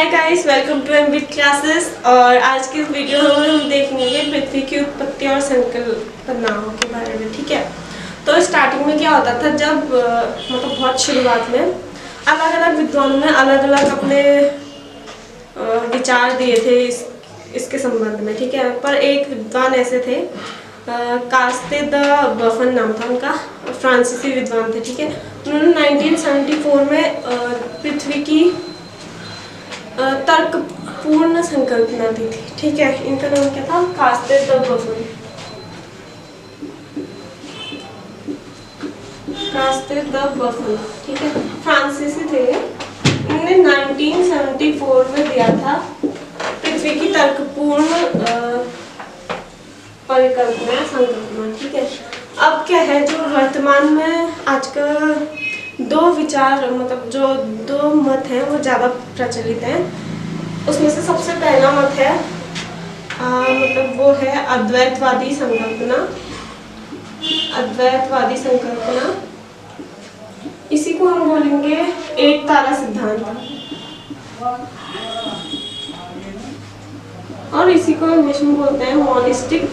Hi guys, welcome to MBeat classes. और आज की इस वीडियो में हम देखेंगे पृथ्वी की उत्पत्ति और संकल्पनाओं के बारे में। ठीक है, तो स्टार्टिंग में क्या होता था, जब मतलब बहुत शुरुआत में अलग अलग विद्वानों ने अलग अलग अपने विचार दिए थे इसके संबंध में। ठीक है, पर एक विद्वान ऐसे थे, कास्ते द बफन नाम था उनका, फ्रांसीसी विद्वान थे। ठीक है, उन्होंने 1974 में पृथ्वी की तर्कपूर्ण संकल्पना दी थी। ठीक है, इनका नाम क्या था? कास्ते द बफन। कास्ते द बफन, ठीक है, फ्रांसीसी थे। इन्होंने 1974 में दिया था पृथ्वी की तर्कपूर्ण परिकल्पना संकल्पना। ठीक है, अब क्या है, जो वर्तमान में आजकल दो विचार, मतलब जो दो मत हैं वो ज़्यादा प्रचलित हैं। उसमें से सबसे पहला मत है मतलब वो है अद्वैतवादी संकल्पना। अद्वैतवादी संकल्पना, इसी को हम बोलेंगे एक तारा सिद्धांत, और इसी को इंग्लिश में बोलते हैं मोनिस्टिक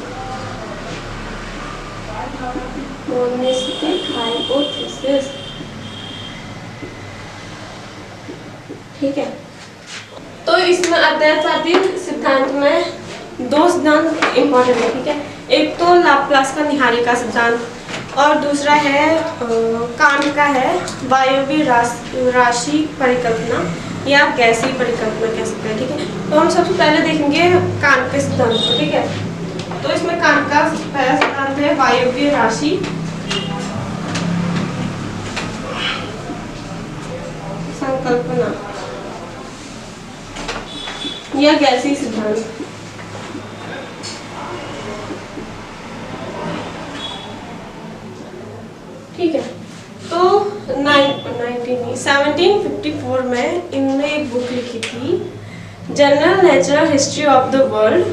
हाइपोथेसिस। ठीक है, तो इसमें अद्वैतवादी सिद्धांत में दो सिद्धांत इम्पोर्टेंट है। ठीक है, एक तो लाप्लास का निहारिका सिद्धांत, और दूसरा है कांट का है वायवीय राशि परिकल्पना या गैसीय परिकल्पना कह सकते हैं। ठीक है, तो हम सबसे पहले देखेंगे कांट के सिद्धांत को। ठीक है, तो इसमें कांट का पहला सिद्धांत है वायवीय राशि संकल्पना या गैसीय सिद्धांत। ठीक है, तो 1754 में इन्होंने एक बुक लिखी थी, general natural history of the world,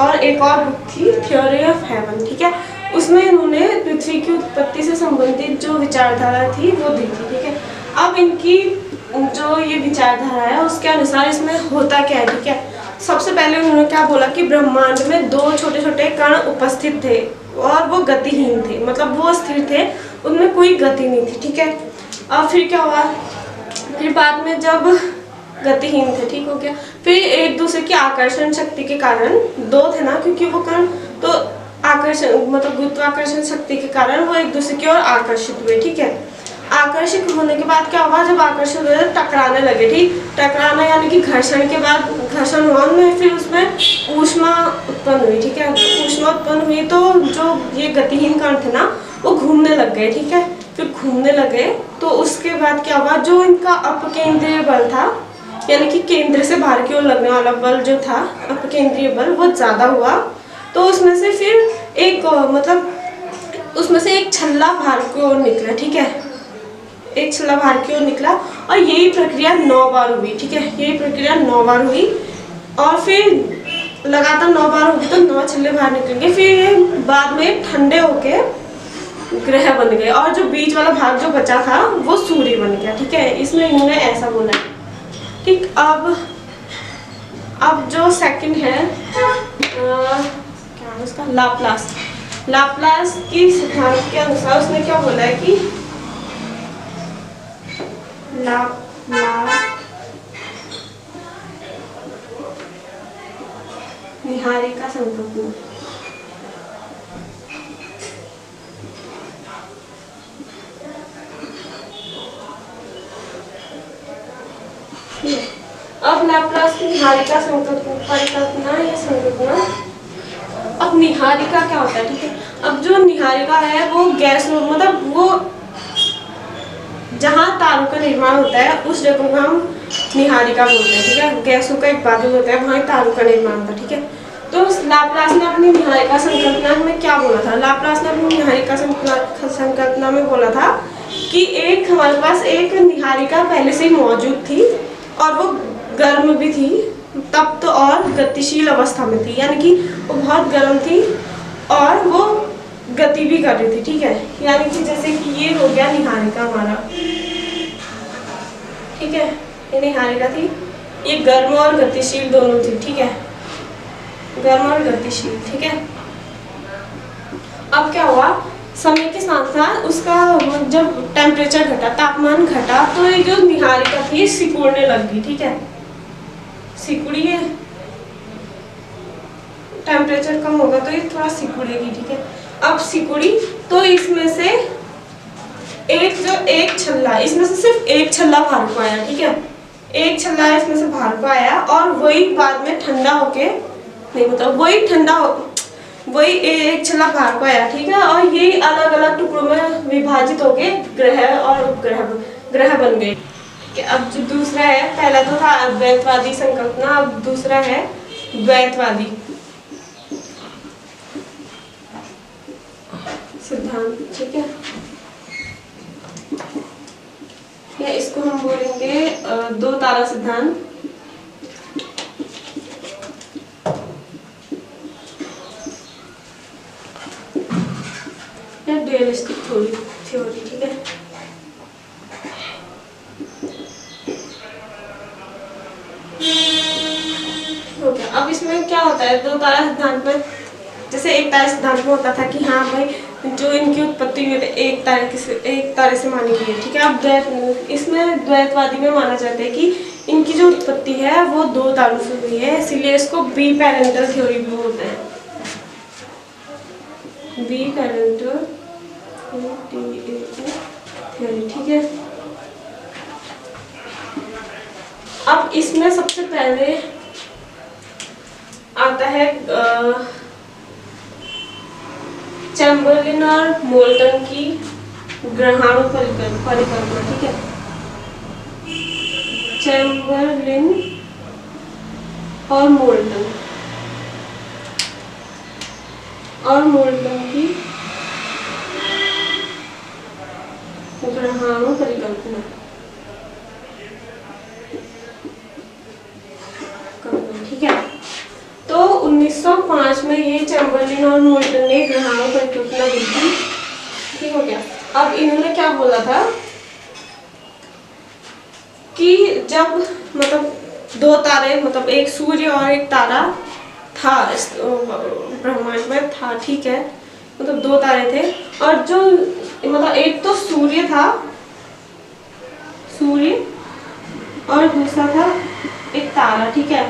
और एक और बुक थी थ्योरी ऑफ हेवन। ठीक है, उसमें इन्होंने पृथ्वी की उत्पत्ति से संबंधित जो विचारधारा थी वो दी थी। ठीक है, अब इनकी जो ये विचारधारा है उसके अनुसार इसमें होता क्या है। ठीक है, सबसे पहले उन्होंने क्या बोला कि ब्रह्मांड में दो छोटे छोटे कण उपस्थित थे और वो गतिहीन थे, मतलब वो स्थिर थे, उनमें कोई गति नहीं थी। ठीक है, और फिर क्या हुआ, फिर बाद में जब गतिहीन थे, ठीक हो गया, फिर एक दूसरे की आकर्षण शक्ति के कारण, दो थे ना क्योंकि वो कण, तो आकर्षण मतलब गुरुत्वाकर्षण शक्ति के कारण वो एक दूसरे की ओर आकर्षित हुए। ठीक है, आकर्षित होने के बाद क्या हुआ, जब आकर्षित हुए टकराने लगे। ठीक, टकराना यानी कि घर्षण के बाद घर्षण हुआ उनमें, फिर उसमें ऊष्मा उत्पन्न हुई। ठीक है, ऊष्मा उत्पन्न हुई तो जो ये गतिहीन कण थे ना वो घूमने लग गए। ठीक है, फिर घूमने लगे तो उसके बाद क्या हुआ, जो इनका अपकेंद्रीय बल था, यानी कि केंद्र से बाहर की ओर लगने वाला बल जो था, अपकेंद्रीय बल, वो ज़्यादा हुआ। तो उसमें से फिर एक मतलब उसमें से एक छल्ला बाहर की ओर निकला। ठीक है, एक छल्ला बाहर की ओर निकला, और यही प्रक्रिया 9 बार हुई। ठीक है, यही प्रक्रिया 9 बार हुई, और फिर लगातार 9 बार होगी तो 9 छल्ले बाहर निकलेंगे। फिर ये बाद में ठंडे होके ग्रह बन गए, और जो बीच वाला भाग जो बचा था वो सूर्य बन गया। ठीक है, इसमें इन्होंने ऐसा बोला है। ठीक, अब जो सेकंड है क्या है उसका, लाप्लास की सिद्धांत के अनुसार उसने क्या बोला है कि लाप्लास निहारिका संकल्पना। अब लाप्लास की निहारिका परिकल्पना या संकल्पना, अब निहारिका क्या होता है? ठीक है, अब जो निहारिका है वो गैस, मतलब वो जहाँ तारों का निर्माण होता है उस जगह को हम निहारिका बोलते हैं। ठीक है, गैसों का एक बादल होता है, वहाँ तारों का निर्माण होता है। ठीक है, तो लाप्लास ने अपनी निहारिका संकल्पना में क्या बोला था? लाप्लास ने अपनी निहारिका संकल्पना में बोला था कि एक हमारे पास एक निहारिका पहले से ही मौजूद थी, और वो गर्म भी थी, तप्त और गतिशील अवस्था में थी, यानी कि वो बहुत गर्म थी और वो गति भी कर रही थी। ठीक है, यानी कि जैसे कि ये हो गया निहारिका हमारा। ठीक है, ये निहारिका थी, ये गर्म और गतिशील दोनों थी, ठीक है, गर्म और गतिशील, ठीक है। अब क्या हुआ, समय के साथ साथ उसका जब टेम्परेचर घटा, तापमान घटा, तो ये जो निहारिका थी सिकुड़ने लग गई, ठीक है, सिकुड़ी है, टेम्परेचर कम होगा तो ये थोड़ा सिकुड़ेगी, ठीक है। अब सिकुड़ी तो इसमें से एक छल्ला, इसमें से सिर्फ एक छल्ला बाहर को आया, ठीक है, एक छल्ला इसमें से बाहर को आया, और वही बाद में ठंडा होके, नहीं मतलब वही एक छल्ला बाहर को आया, ठीक है, और यही अलग अलग टुकड़ों में विभाजित होके ग्रह और उपग्रह बन गए। अब जो दूसरा है, पहला तो था अद्वैतवादी संकल्पना, अब दूसरा है द्वैतवादी सिद्धांत, ठीक है, या इसको हम बोलेंगे दो तारा सिद्धांत। या डुअलिस्टिक थ्योरी, ठीक है। हो गया। अब इसमें क्या होता है, दो तारा सिद्धांत में, जैसे एक तारा सिद्धांत में होता था कि हाँ भाई जो इनकी उत्पत्ति हुई है एक तारे से मानी गई है, ठीक है। अब इसमें द्वैतवादी में माना जाता है कि इनकी जो उत्पत्ति है वो दो तारों से हुई है, इसीलिए इसको बी पैरेंटल थ्योरी भी बोलते हैं, बी पैरेंटल थ्योरी, ठीक है। अब इसमें सबसे पहले आता है चैम्बरलिन और मोल्टन की ग्रहाणु परिकल्पना, ठीक है, चैम्बरलिन और मोल्टन की ग्रहाणु परिकल्पना, ठीक है। तो 1905 में ये चैम्बरलिन और मोल्टन ने ग्रहाणु परिकल्पना दी थी, ठीक हो गया। अब इन्होंने क्या बोला था कि जब मतलब दो तारे, मतलब एक सूर्य और एक तारा था इस ब्रह्मांड में था, ठीक है, मतलब दो तारे थे, और जो मतलब एक तो सूर्य था, सूर्य, और दूसरा था एक तारा, ठीक है,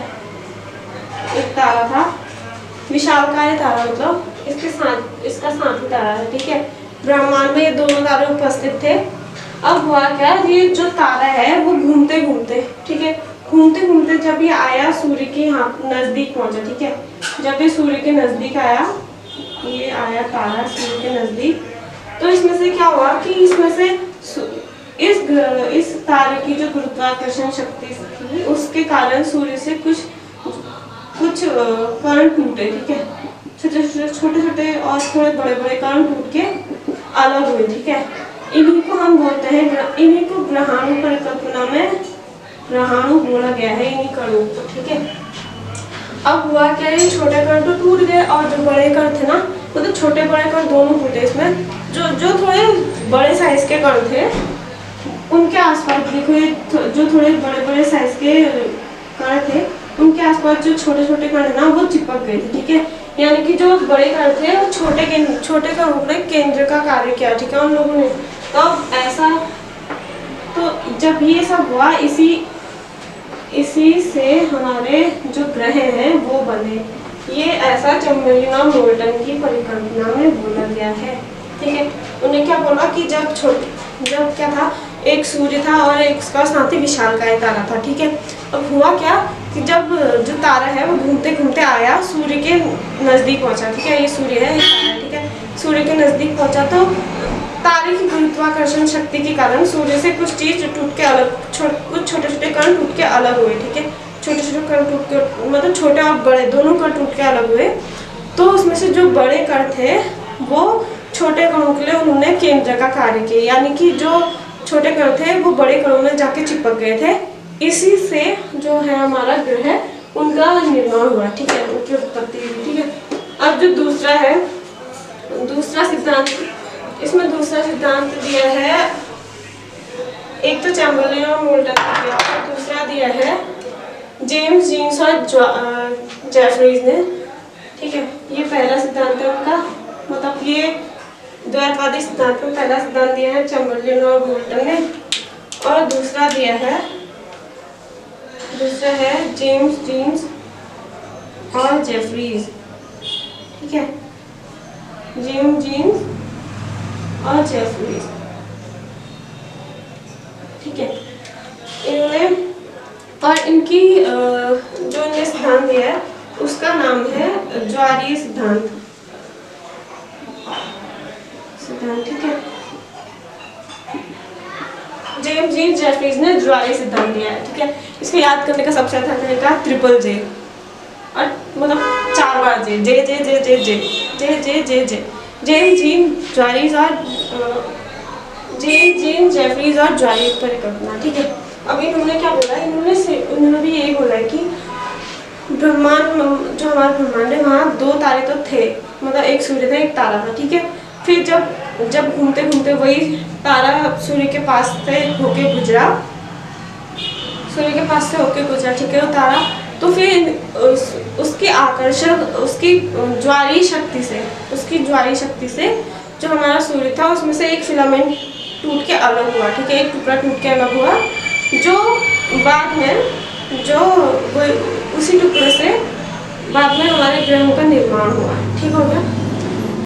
एक तारा था विशालकाय तारा, मतलब इसका साथी तारा है, ठीक है। ब्रह्मांड में ये दोनों तारे उपस्थित थे। अब हुआ क्या, ये जो तारा है वो घूमते घूमते, ठीक है, घूमते घूमते जब ये आया सूर्य के यहाँ नजदीक पहुंचा, ठीक है, जब ये सूर्य के नजदीक आया, ये आया तारा सूर्य के नजदीक, तो इसमें से क्या हुआ कि इसमें से इस तारे की जो गुरुत्वाकर्षण शक्ति थी उसके कारण सूर्य से कुछ कण टूटे, ठीक है, छोटे और थोड़े बड़े बड़े कण टूट के अलग हुए, ठीक है। इन्हीं को हम बोलते हैं, इन्हीं को ग्रहाणु परिकल्पना में ग्रहाणु बोला गया है, इन्हीं कणों को, ठीक है। अब हुआ क्या, ये छोटे कण तो टूट गए, और जो बड़े कण थे ना, मतलब छोटे बड़े कण दोनों टूटे। इसमें जो थोड़े बड़े साइज के कण थे उनके आसपास देखो, ये जो थोड़े बड़े बड़े साइज के कण थे उनके आसपास जो छोटे छोटे कण है ना वो चिपक गए थे, ठीक है। यानी कि जो बड़े कण थे वो छोटे कणों ने केंद्र का कार्य किया, ठीक है, उन लोगों ने। तो ऐसा, तो जब ये सब हुआ, इसी से हमारे जो ग्रह हैं वो बने। ये ऐसा चैम्बरलिन और मोल्टन की परिकल्पना में बोला गया है, ठीक है। उन्हें क्या बोला कि जब क्या था, एक सूर्य था और एक उसका साथी विशालकाय तारा था, ठीक है। अब हुआ क्या कि जब जो तारा है वो घूमते घूमते आया, सूर्य के नजदीक पहुंचा, ठीक है, ये सूर्य है, ये तारा है, ठीक है। सूर्य के नजदीक पहुंचा तो तारे की गुरुत्वाकर्षण शक्ति के कारण सूर्य से कुछ चीज टूट के अलग, कुछ छोटे छोटे कण टूट के अलग हुए, ठीक है। छोटे छोटे कण टूट के, मतलब छोटे और बड़े दोनों कण टूट के अलग हुए। तो उसमें से जो बड़े कण थे वो छोटे कणों के लिए उन्होंने केंद्र का कार्य किया, यानी कि जो छोटे कण थे वो बड़े कणों में जाके चिपक गए थे। इसी से जो है हमारा ग्रह उनका निर्माण हुआ, ठीक है, उनकी उत्पत्ति हुई, ठीक है। अब जो दूसरा सिद्धांत, इसमें दूसरा सिद्धांत दिया है, एक तो चैम्बरलिन और मोल्टन का दिया, और दूसरा दिया है जेम्स जीन्स और जेफरीज ने, ठीक है। ये पहला सिद्धांत है उनका, मतलब ये द्वैतवादी सिद्धांत में पहला सिद्धांत दिया है चैम्बरलेन और बोल्टन ने। और दूसरा है जेम्स जीन्स और जेफरीज, ठीक है। जेम्स जीन्स और जेफरीज, ठीक है। इन्होंने और इनकी जो इन्हें सिद्धांत दिया है उसका नाम है ज्वारीय सिद्धांत, ठीक है। जेम्स जीन्स जेफरीज ने ज्वारीय सिद्धांत दिया है, ठीक है। इसको याद करने का सबसे अच्छा तरीका ट्रिपल जे, और मतलब 4 बार जे जे जे जे जे जे जे जे जे जे जेम्स जीन्स ज्वारीज और जेम्स जीन्स जेफरीज और ज्वारीय परिकल्पना, ठीक है। अब इन्होंने क्या बोला, इन्होंने भी यही बोला है कि ब्रह्मांड, जो हमारा ब्रह्मांड है वहाँ 2 तारे तो थे, मतलब एक सूर्य था एक तारा था, ठीक है। फिर जब घूमते घूमते वही तारा सूर्य के पास से होके गुजरा, ठीक है, वो तारा। तो फिर उसके आकर्षण, उसकी ज्वारीय शक्ति से जो हमारा सूर्य था उसमें से एक फिलामेंट टूट के अलग हुआ, ठीक है। एक टुकड़ा टूट के अलग हुआ, जो बाद में उसी टुकड़े से बाद में हमारे ग्रहों का निर्माण हुआ, ठीक हो गया।